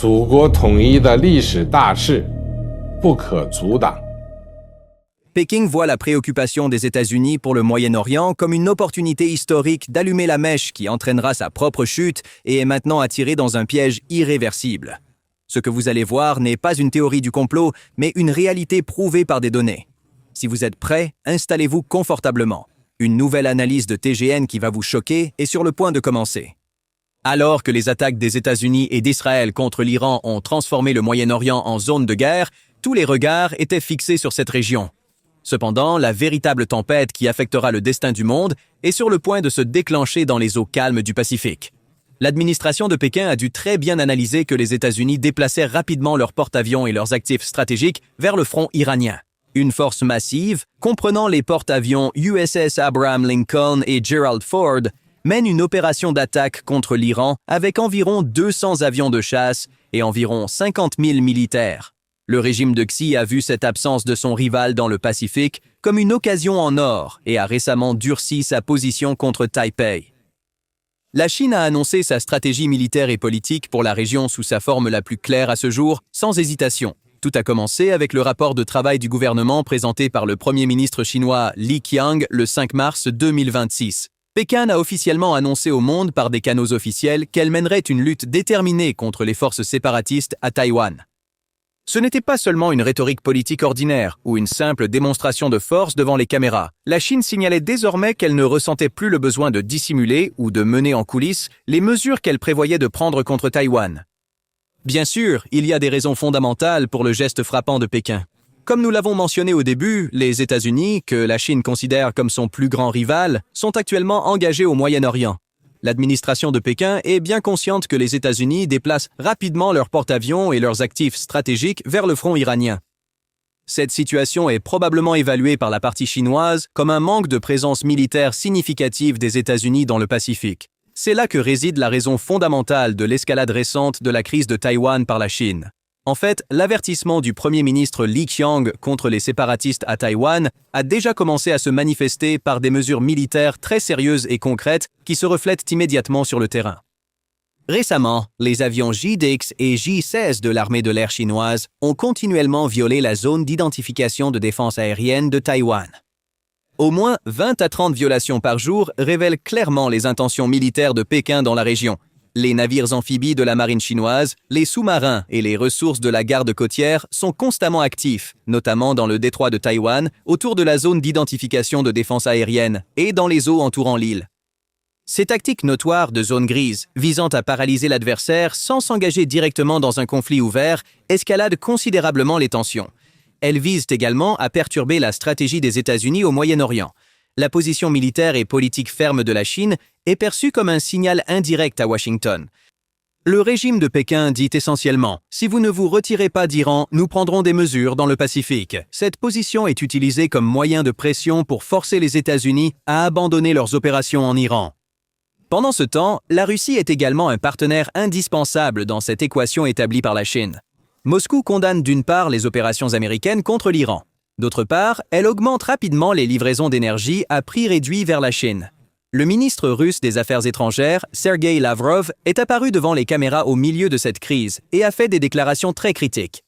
祖国统一的历史大势不可阻挡。 Pékin voit la préoccupation des États-Unis pour le Moyen-Orient comme une opportunité historique d'allumer la mèche qui entraînera sa propre chute et est maintenant attiré dans un piège irréversible. Ce que vous allez voir n'est pas une théorie du complot, mais une réalité prouvée par des données. Si vous êtes prêts, installez-vous confortablement. Une nouvelle analyse de TGN qui va vous choquer est sur le point de commencer. Alors que les attaques des États-Unis et d'Israël contre l'Iran ont transformé le Moyen-Orient en zone de guerre, tous les regards étaient fixés sur cette région. Cependant, la véritable tempête qui affectera le destin du monde est sur le point de se déclencher dans les eaux calmes du Pacifique. L'administration de Pékin a dû très bien analyser que les États-Unis déplaçaient rapidement leurs porte-avions et leurs actifs stratégiques vers le front iranien. Une force massive, comprenant les porte-avions USS Abraham Lincoln et Gerald Ford, mène une opération d'attaque contre l'Iran avec environ 200 avions de chasse et environ 50 000 militaires. Le régime de Xi a vu cette absence de son rival dans le Pacifique comme une occasion en or et a récemment durci sa position contre Taipei. La Chine a annoncé sa stratégie militaire et politique pour la région sous sa forme la plus claire à ce jour, sans hésitation. Tout a commencé avec le rapport de travail du gouvernement présenté par le Premier ministre chinois Li Qiang le 5 mars 2026. Pékin a officiellement annoncé au monde par des canaux officiels qu'elle mènerait une lutte déterminée contre les forces séparatistes à Taïwan. Ce n'était pas seulement une rhétorique politique ordinaire ou une simple démonstration de force devant les caméras. La Chine signalait désormais qu'elle ne ressentait plus le besoin de dissimuler ou de mener en coulisses les mesures qu'elle prévoyait de prendre contre Taïwan. Bien sûr, il y a des raisons fondamentales pour le geste frappant de Pékin. Comme nous l'avons mentionné au début, les États-Unis, que la Chine considère comme son plus grand rival, sont actuellement engagés au Moyen-Orient. L'administration de Pékin est bien consciente que les États-Unis déplacent rapidement leurs porte-avions et leurs actifs stratégiques vers le front iranien. Cette situation est probablement évaluée par la partie chinoise comme un manque de présence militaire significative des États-Unis dans le Pacifique. C'est là que réside la raison fondamentale de l'escalade récente de la crise de Taïwan par la Chine. En fait, l'avertissement du Premier ministre Li Qiang contre les séparatistes à Taïwan a déjà commencé à se manifester par des mesures militaires très sérieuses et concrètes qui se reflètent immédiatement sur le terrain. Récemment, les avions J-10 et J-16 de l'armée de l'air chinoise ont continuellement violé la zone d'identification de défense aérienne de Taïwan. Au moins 20 à 30 violations par jour révèlent clairement les intentions militaires de Pékin dans la région. Les navires amphibies de la marine chinoise, les sous-marins et les ressources de la garde côtière sont constamment actifs, notamment dans le détroit de Taïwan, autour de la zone d'identification de défense aérienne et dans les eaux entourant l'île. Ces tactiques notoires de zone grise, visant à paralyser l'adversaire sans s'engager directement dans un conflit ouvert, escaladent considérablement les tensions. Elles visent également à perturber la stratégie des États-Unis au Moyen-Orient. La position militaire et politique ferme de la Chine est perçue comme un signal indirect à Washington. Le régime de Pékin dit essentiellement « Si vous ne vous retirez pas d'Iran, nous prendrons des mesures dans le Pacifique ». Cette position est utilisée comme moyen de pression pour forcer les États-Unis à abandonner leurs opérations en Iran. Pendant ce temps, la Russie est également un partenaire indispensable dans cette équation établie par la Chine. Moscou condamne d'une part les opérations américaines contre l'Iran. D'autre part, elle augmente rapidement les livraisons d'énergie à prix réduit vers la Chine. Le ministre russe des Affaires étrangères, Sergei Lavrov, est apparu devant les caméras au milieu de cette crise et a fait des déclarations très critiques.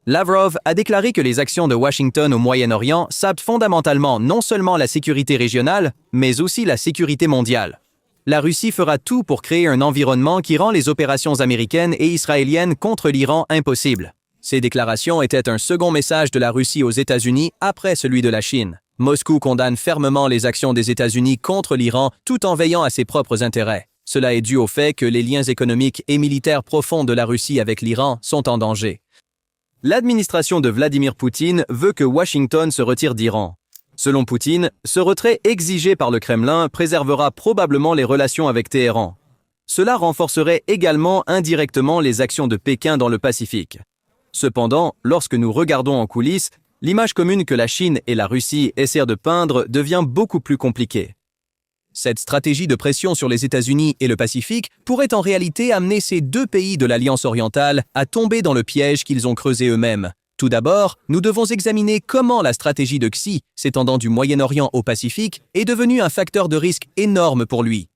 Lavrov a déclaré que les actions de Washington au Moyen-Orient sapent fondamentalement non seulement la sécurité régionale, mais aussi la sécurité mondiale. La Russie fera tout pour créer un environnement qui rend les opérations américaines et israéliennes contre l'Iran impossibles. Ces déclarations étaient un second message de la Russie aux États-Unis après celui de la Chine. Moscou condamne fermement les actions des États-Unis contre l'Iran tout en veillant à ses propres intérêts. Cela est dû au fait que les liens économiques et militaires profonds de la Russie avec l'Iran sont en danger. L'administration de Vladimir Poutine veut que Washington se retire d'Iran. Selon Poutine, ce retrait exigé par le Kremlin préservera probablement les relations avec Téhéran. Cela renforcerait également indirectement les actions de Pékin dans le Pacifique. Cependant, lorsque nous regardons en coulisses, l'image commune que la Chine et la Russie essaient de peindre devient beaucoup plus compliquée. Cette stratégie de pression sur les États-Unis et le Pacifique pourrait en réalité amener ces deux pays de l'Alliance orientale à tomber dans le piège qu'ils ont creusé eux-mêmes. Tout d'abord, nous devons examiner comment la stratégie de Xi, s'étendant du Moyen-Orient au Pacifique, est devenue un facteur de risque énorme pour lui.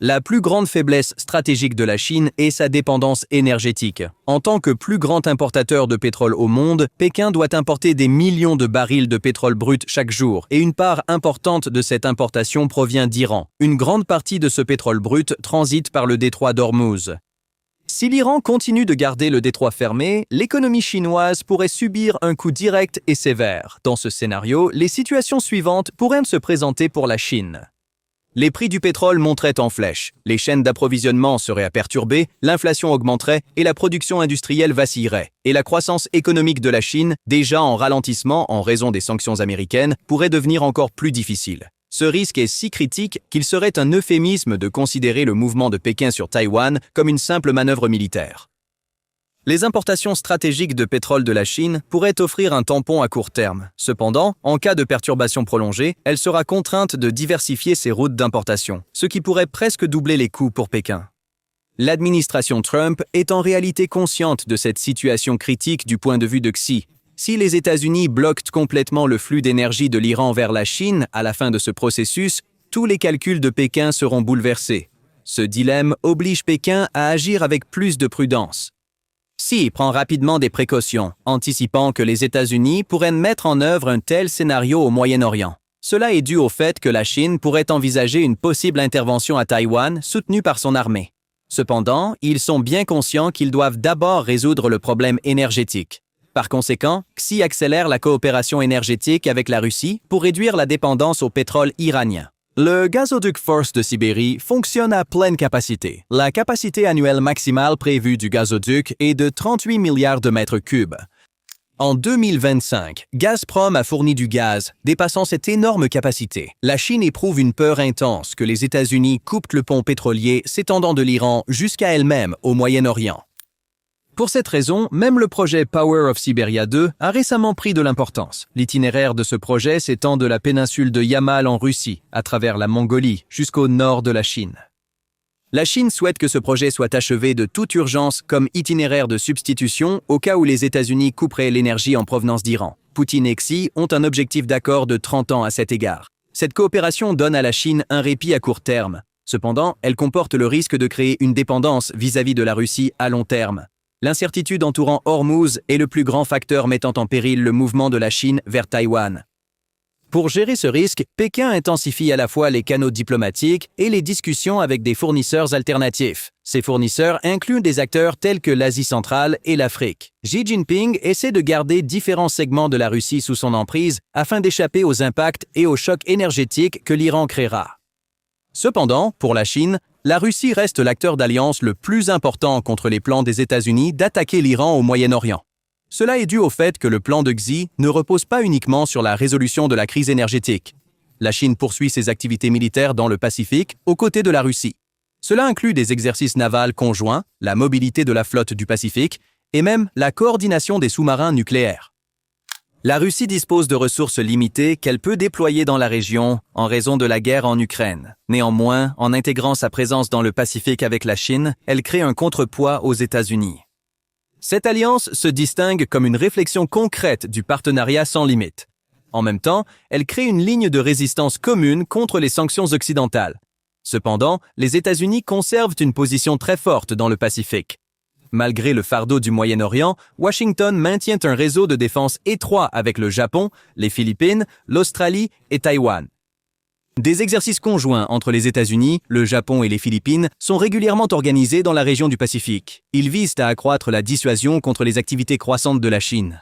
La plus grande faiblesse stratégique de la Chine est sa dépendance énergétique. En tant que plus grand importateur de pétrole au monde, Pékin doit importer des millions de barils de pétrole brut chaque jour, et une part importante de cette importation provient d'Iran. Une grande partie de ce pétrole brut transite par le détroit d'Ormuz. Si l'Iran continue de garder le détroit fermé, l'économie chinoise pourrait subir un coup direct et sévère. Dans ce scénario, les situations suivantes pourraient se présenter pour la Chine. Les prix du pétrole monteraient en flèche, les chaînes d'approvisionnement seraient à perturber, l'inflation augmenterait et la production industrielle vacillerait. Et la croissance économique de la Chine, déjà en ralentissement en raison des sanctions américaines, pourrait devenir encore plus difficile. Ce risque est si critique qu'il serait un euphémisme de considérer le mouvement de Pékin sur Taïwan comme une simple manœuvre militaire. Les importations stratégiques de pétrole de la Chine pourraient offrir un tampon à court terme. Cependant, en cas de perturbation prolongée, elle sera contrainte de diversifier ses routes d'importation, ce qui pourrait presque doubler les coûts pour Pékin. L'administration Trump est en réalité consciente de cette situation critique du point de vue de Xi. Si les États-Unis bloquent complètement le flux d'énergie de l'Iran vers la Chine à la fin de ce processus, tous les calculs de Pékin seront bouleversés. Ce dilemme oblige Pékin à agir avec plus de prudence. Xi prend rapidement des précautions, anticipant que les États-Unis pourraient mettre en œuvre un tel scénario au Moyen-Orient. Cela est dû au fait que la Chine pourrait envisager une possible intervention à Taïwan soutenue par son armée. Cependant, ils sont bien conscients qu'ils doivent d'abord résoudre le problème énergétique. Par conséquent, Xi accélère la coopération énergétique avec la Russie pour réduire la dépendance au pétrole iranien. Le gazoduc Force de Sibérie fonctionne à pleine capacité. La capacité annuelle maximale prévue du gazoduc est de 38 milliards de mètres cubes. En 2025, Gazprom a fourni du gaz, dépassant cette énorme capacité. La Chine éprouve une peur intense que les États-Unis coupent le pont pétrolier s'étendant de l'Iran jusqu'à elle-même au Moyen-Orient. Pour cette raison, même le projet Power of Siberia 2 a récemment pris de l'importance. L'itinéraire de ce projet s'étend de la péninsule de Yamal en Russie, à travers la Mongolie, jusqu'au nord de la Chine. La Chine souhaite que ce projet soit achevé de toute urgence comme itinéraire de substitution au cas où les États-Unis couperaient l'énergie en provenance d'Iran. Poutine et Xi ont un objectif d'accord de 30 ans à cet égard. Cette coopération donne à la Chine un répit à court terme. Cependant, elle comporte le risque de créer une dépendance vis-à-vis de la Russie à long terme. L'incertitude entourant Hormuz est le plus grand facteur mettant en péril le mouvement de la Chine vers Taïwan. Pour gérer ce risque, Pékin intensifie à la fois les canaux diplomatiques et les discussions avec des fournisseurs alternatifs. Ces fournisseurs incluent des acteurs tels que l'Asie centrale et l'Afrique. Xi Jinping essaie de garder différents segments de la Russie sous son emprise afin d'échapper aux impacts et aux chocs énergétiques que l'Iran créera. Cependant, pour la Chine, la Russie reste l'acteur d'alliance le plus important contre les plans des États-Unis d'attaquer l'Iran au Moyen-Orient. Cela est dû au fait que le plan de Xi ne repose pas uniquement sur la résolution de la crise énergétique. La Chine poursuit ses activités militaires dans le Pacifique aux côtés de la Russie. Cela inclut des exercices navals conjoints, la mobilité de la flotte du Pacifique et même la coordination des sous-marins nucléaires. La Russie dispose de ressources limitées qu'elle peut déployer dans la région en raison de la guerre en Ukraine. Néanmoins, en intégrant sa présence dans le Pacifique avec la Chine, elle crée un contrepoids aux États-Unis. Cette alliance se distingue comme une réflexion concrète du partenariat sans limite. En même temps, elle crée une ligne de résistance commune contre les sanctions occidentales. Cependant, les États-Unis conservent une position très forte dans le Pacifique. Malgré le fardeau du Moyen-Orient, Washington maintient un réseau de défense étroit avec le Japon, les Philippines, l'Australie et Taïwan. Des exercices conjoints entre les États-Unis, le Japon et les Philippines sont régulièrement organisés dans la région du Pacifique. Ils visent à accroître la dissuasion contre les activités croissantes de la Chine.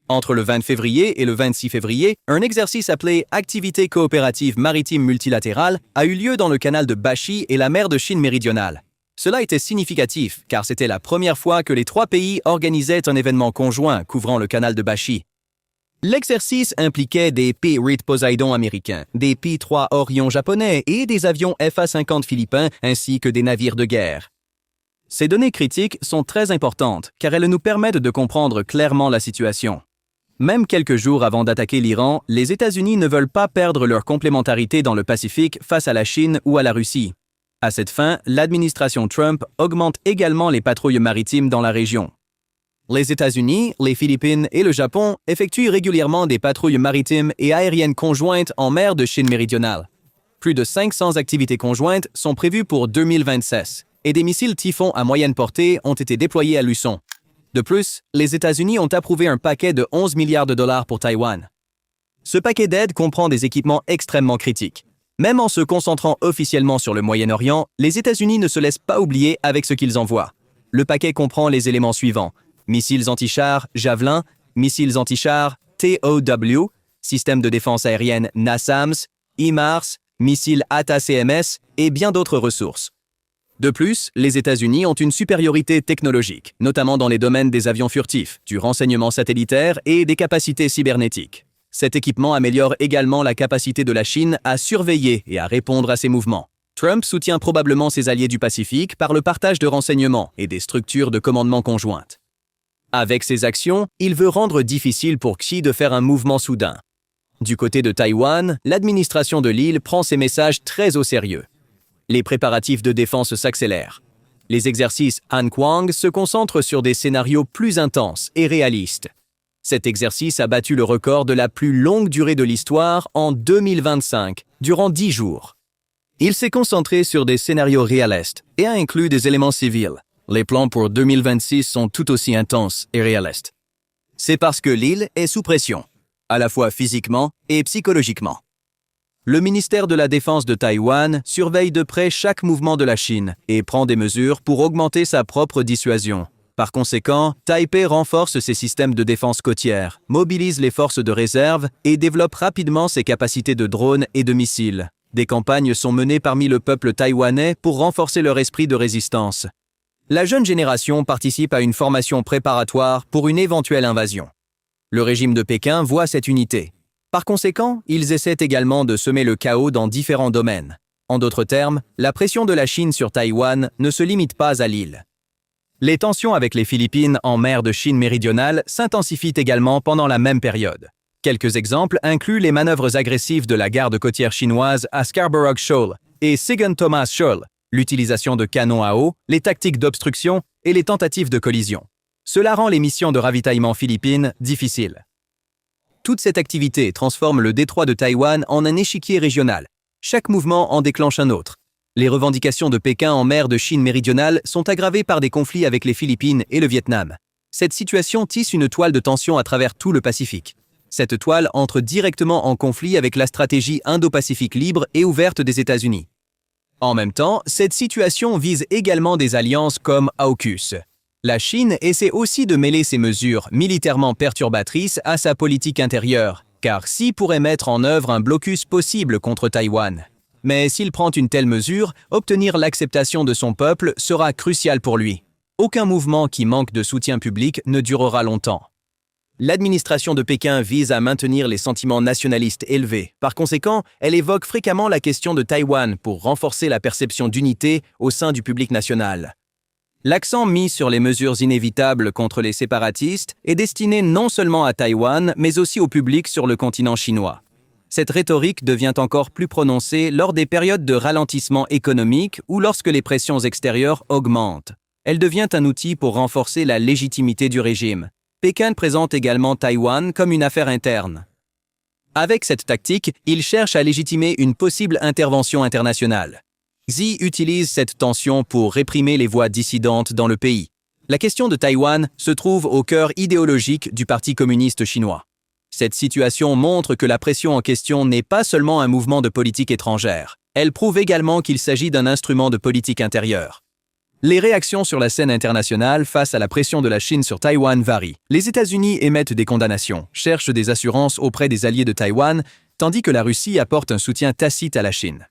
Entre le 20 février et le 26 février, un exercice appelé « Activité coopérative maritime multilatérale » a eu lieu dans le canal de Bashi et la mer de Chine méridionale. Cela était significatif car c'était la première fois que les trois pays organisaient un événement conjoint couvrant le canal de Bashi. L'exercice impliquait des P-8 Poseidon américains, des P-3 Orion japonais et des avions FA-50 philippins ainsi que des navires de guerre. Ces données critiques sont très importantes car elles nous permettent de comprendre clairement la situation. Même quelques jours avant d'attaquer l'Iran, les États-Unis ne veulent pas perdre leur complémentarité dans le Pacifique face à la Chine ou à la Russie. À cette fin, l'administration Trump augmente également les patrouilles maritimes dans la région. Les États-Unis, les Philippines et le Japon effectuent régulièrement des patrouilles maritimes et aériennes conjointes en mer de Chine méridionale. Plus de 500 activités conjointes sont prévues pour 2026 et des missiles Typhon à moyenne portée ont été déployés à Luçon. De plus, les États-Unis ont approuvé un paquet de 11 milliards de dollars pour Taïwan. Ce paquet d'aide comprend des équipements extrêmement critiques. Même en se concentrant officiellement sur le Moyen-Orient, les États-Unis ne se laissent pas oublier avec ce qu'ils envoient. Le paquet comprend les éléments suivants: missiles anti-chars Javelin, missiles anti-chars TOW, système de défense aérienne NASAMS, HIMARS, missiles ATA-CMS et bien d'autres ressources. De plus, les États-Unis ont une supériorité technologique, notamment dans les domaines des avions furtifs, du renseignement satellitaire et des capacités cybernétiques. Cet équipement améliore également la capacité de la Chine à surveiller et à répondre à ses mouvements. Trump soutient probablement ses alliés du Pacifique par le partage de renseignements et des structures de commandement conjointes. Avec ces actions, il veut rendre difficile pour Xi de faire un mouvement soudain. Du côté de Taïwan, l'administration de l'île prend ces messages très au sérieux. Les préparatifs de défense s'accélèrent. Les exercices Han Kuang se concentrent sur des scénarios plus intenses et réalistes. Cet exercice a battu le record de la plus longue durée de l'histoire en 2025, durant 10 jours. Il s'est concentré sur des scénarios réalistes et a inclus des éléments civils. Les plans pour 2026 sont tout aussi intenses et réalistes. C'est parce que l'île est sous pression, à la fois physiquement et psychologiquement. Le ministère de la Défense de Taïwan surveille de près chaque mouvement de la Chine et prend des mesures pour augmenter sa propre dissuasion. Par conséquent, Taipei renforce ses systèmes de défense côtière, mobilise les forces de réserve et développe rapidement ses capacités de drones et de missiles. Des campagnes sont menées parmi le peuple taïwanais pour renforcer leur esprit de résistance. La jeune génération participe à une formation préparatoire pour une éventuelle invasion. Le régime de Pékin voit cette unité. Par conséquent, ils essaient également de semer le chaos dans différents domaines. En d'autres termes, la pression de la Chine sur Taïwan ne se limite pas à l'île. Les tensions avec les Philippines en mer de Chine méridionale s'intensifient également pendant la même période. Quelques exemples incluent les manœuvres agressives de la garde côtière chinoise à Scarborough Shoal et Sigon Thomas Shoal, l'utilisation de canons à eau, les tactiques d'obstruction et les tentatives de collision. Cela rend les missions de ravitaillement philippines difficiles. Toute cette activité transforme le détroit de Taïwan en un échiquier régional. Chaque mouvement en déclenche un autre. Les revendications de Pékin en mer de Chine méridionale sont aggravées par des conflits avec les Philippines et le Vietnam. Cette situation tisse une toile de tension à travers tout le Pacifique. Cette toile entre directement en conflit avec la stratégie Indo-Pacifique libre et ouverte des États-Unis. En même temps, cette situation vise également des alliances comme AUKUS. La Chine essaie aussi de mêler ces mesures militairement perturbatrices à sa politique intérieure, car Xi pourrait mettre en œuvre un blocus possible contre Taïwan. Mais s'il prend une telle mesure, obtenir l'acceptation de son peuple sera crucial pour lui. Aucun mouvement qui manque de soutien public ne durera longtemps. L'administration de Pékin vise à maintenir les sentiments nationalistes élevés. Par conséquent, elle évoque fréquemment la question de Taïwan pour renforcer la perception d'unité au sein du public national. L'accent mis sur les mesures inévitables contre les séparatistes est destiné non seulement à Taïwan, mais aussi au public sur le continent chinois. Cette rhétorique devient encore plus prononcée lors des périodes de ralentissement économique ou lorsque les pressions extérieures augmentent. Elle devient un outil pour renforcer la légitimité du régime. Pékin présente également Taïwan comme une affaire interne. Avec cette tactique, il cherche à légitimer une possible intervention internationale. Xi utilise cette tension pour réprimer les voix dissidentes dans le pays. La question de Taïwan se trouve au cœur idéologique du Parti communiste chinois. Cette situation montre que la pression en question n'est pas seulement un mouvement de politique étrangère. Elle prouve également qu'il s'agit d'un instrument de politique intérieure. Les réactions sur la scène internationale face à la pression de la Chine sur Taïwan varient. Les États-Unis émettent des condamnations, cherchent des assurances auprès des alliés de Taïwan, tandis que la Russie apporte un soutien tacite à la Chine.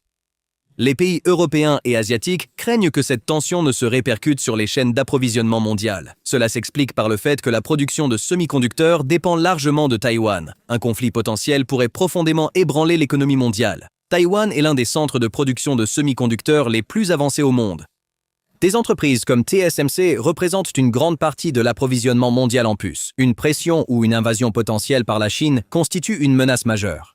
Les pays européens et asiatiques craignent que cette tension ne se répercute sur les chaînes d'approvisionnement mondiales. Cela s'explique par le fait que la production de semi-conducteurs dépend largement de Taïwan. Un conflit potentiel pourrait profondément ébranler l'économie mondiale. Taïwan est l'un des centres de production de semi-conducteurs les plus avancés au monde. Des entreprises comme TSMC représentent une grande partie de l'approvisionnement mondial en puces. Une pression ou une invasion potentielle par la Chine constitue une menace majeure.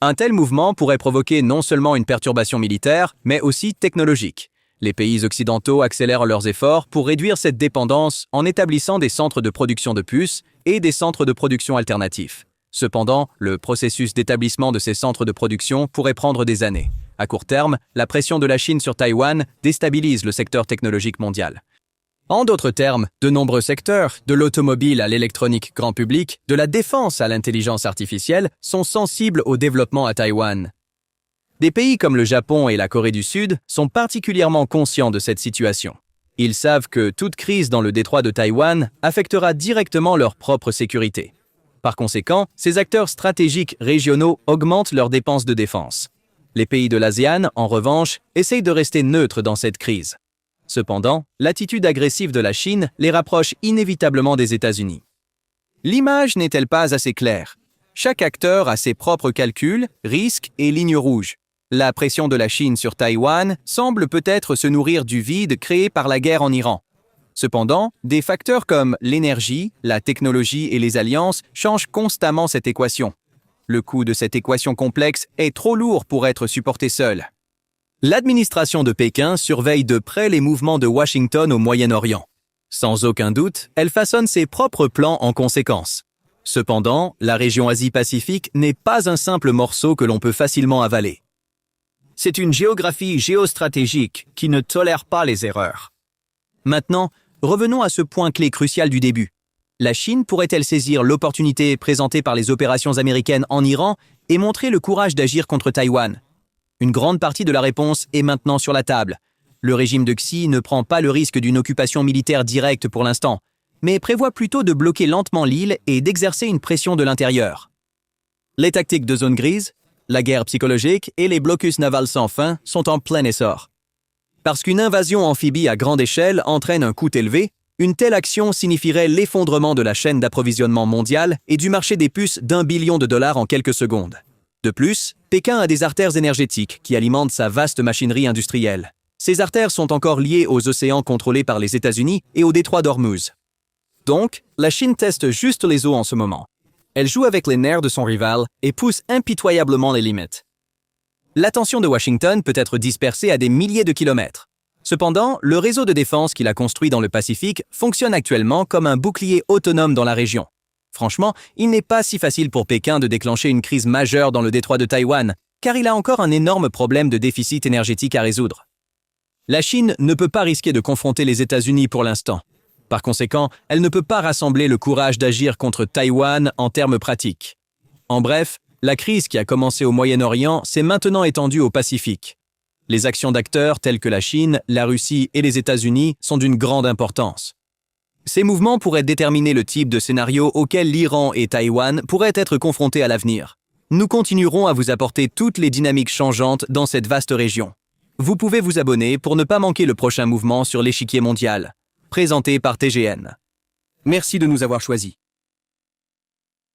Un tel mouvement pourrait provoquer non seulement une perturbation militaire, mais aussi technologique. Les pays occidentaux accélèrent leurs efforts pour réduire cette dépendance en établissant des centres de production de puces et des centres de production alternatifs. Cependant, le processus d'établissement de ces centres de production pourrait prendre des années. À court terme, la pression de la Chine sur Taïwan déstabilise le secteur technologique mondial. En d'autres termes, de nombreux secteurs, de l'automobile à l'électronique grand public, de la défense à l'intelligence artificielle, sont sensibles au développement à Taïwan. Des pays comme le Japon et la Corée du Sud sont particulièrement conscients de cette situation. Ils savent que toute crise dans le détroit de Taïwan affectera directement leur propre sécurité. Par conséquent, ces acteurs stratégiques régionaux augmentent leurs dépenses de défense. Les pays de l'ASEAN, en revanche, essayent de rester neutres dans cette crise. Cependant, l'attitude agressive de la Chine les rapproche inévitablement des États-Unis. L'image n'est-elle pas assez claire? Chaque acteur a ses propres calculs, risques et lignes rouges. La pression de la Chine sur Taïwan semble peut-être se nourrir du vide créé par la guerre en Iran. Cependant, des facteurs comme l'énergie, la technologie et les alliances changent constamment cette équation. Le coût de cette équation complexe est trop lourd pour être supporté seul. L'administration de Pékin surveille de près les mouvements de Washington au Moyen-Orient. Sans aucun doute, elle façonne ses propres plans en conséquence. Cependant, la région Asie-Pacifique n'est pas un simple morceau que l'on peut facilement avaler. C'est une géographie géostratégique qui ne tolère pas les erreurs. Maintenant, revenons à ce point clé crucial du début. La Chine pourrait-elle saisir l'opportunité présentée par les opérations américaines en Iran et montrer le courage d'agir contre Taïwan? Une grande partie de la réponse est maintenant sur la table. Le régime de Xi ne prend pas le risque d'une occupation militaire directe pour l'instant, mais prévoit plutôt de bloquer lentement l'île et d'exercer une pression de l'intérieur. Les tactiques de zone grise, la guerre psychologique et les blocus navals sans fin sont en plein essor. Parce qu'une invasion amphibie à grande échelle entraîne un coût élevé, une telle action signifierait l'effondrement de la chaîne d'approvisionnement mondiale et du marché des puces d'1 billion de dollars en quelques secondes. De plus, Pékin a des artères énergétiques qui alimentent sa vaste machinerie industrielle. Ces artères sont encore liées aux océans contrôlés par les États-Unis et au détroit d'Ormuz. Donc, la Chine teste juste les eaux en ce moment. Elle joue avec les nerfs de son rival et pousse impitoyablement les limites. L'attention de Washington peut être dispersée à des milliers de kilomètres. Cependant, le réseau de défense qu'il a construit dans le Pacifique fonctionne actuellement comme un bouclier autonome dans la région. Franchement, il n'est pas si facile pour Pékin de déclencher une crise majeure dans le détroit de Taïwan, car il a encore un énorme problème de déficit énergétique à résoudre. La Chine ne peut pas risquer de confronter les États-Unis pour l'instant. Par conséquent, elle ne peut pas rassembler le courage d'agir contre Taïwan en termes pratiques. En bref, la crise qui a commencé au Moyen-Orient s'est maintenant étendue au Pacifique. Les actions d'acteurs tels que la Chine, la Russie et les États-Unis sont d'une grande importance. Ces mouvements pourraient déterminer le type de scénario auquel l'Iran et Taïwan pourraient être confrontés à l'avenir. Nous continuerons à vous apporter toutes les dynamiques changeantes dans cette vaste région. Vous pouvez vous abonner pour ne pas manquer le prochain mouvement sur l'échiquier mondial, présenté par TGN. Merci de nous avoir choisis.